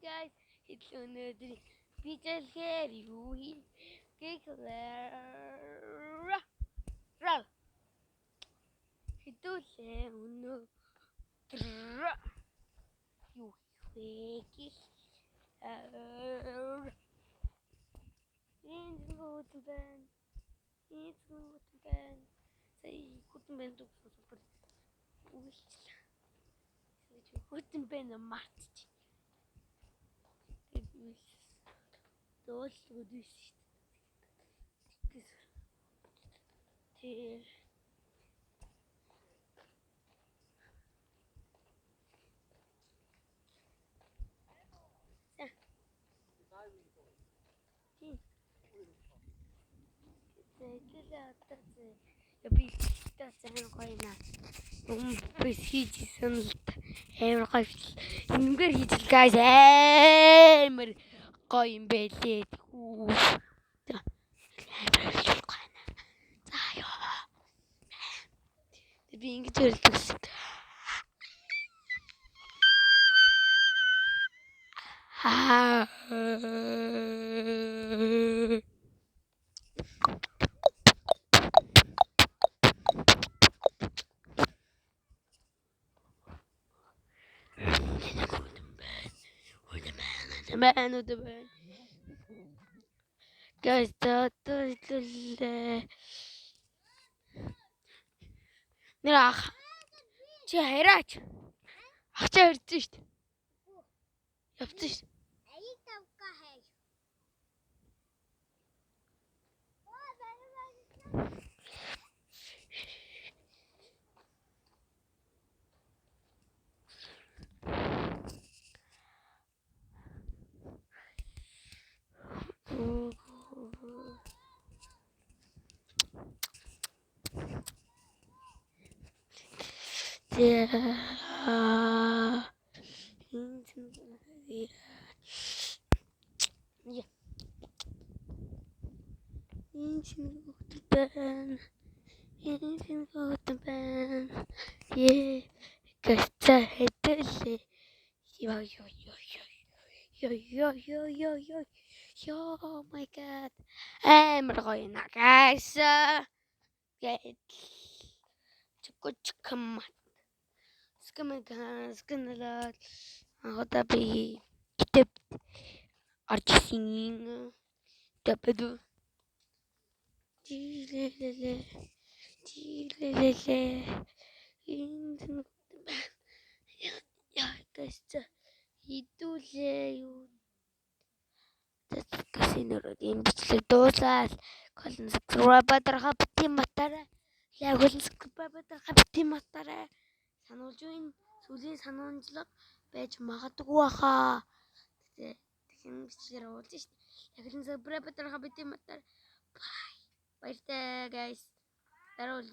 guys, it's another Peter here. You roll. Ito uno. You fake. It's go to bed. It's go to bed. Say, guten Band to super. Guten Band a match. Those who do this. Би тассан гоё наа. Би хийжсэн л амар гоё. Энэгээр хийжл guys амар гоё юм байлээ. За ёо. Би ингэж хэлчихсэн. Man of the band. Guys, нэр чи хараач. Ачаа ирдэ шүү дээ. Явцсан шүү. Аяг тавка хайш. Oh my god. Амар гоё наа guys. Скамэгалаад одоо би гэдэг арчсын тэпэд жилэлэ яа гэсэн хідүүлээ юу тэсгэнээр юм бичлэг дуусаад колон subscribe дарахаа бити матараа лайгуулсан subscribe дарахаа бити матараа сануулж байна сүлийн сануунжлага байж магадгүй хаа тэгэн бичлэр уулж шít лайгуулсан subscribe дарахаа бити матараа баяртай guys даруул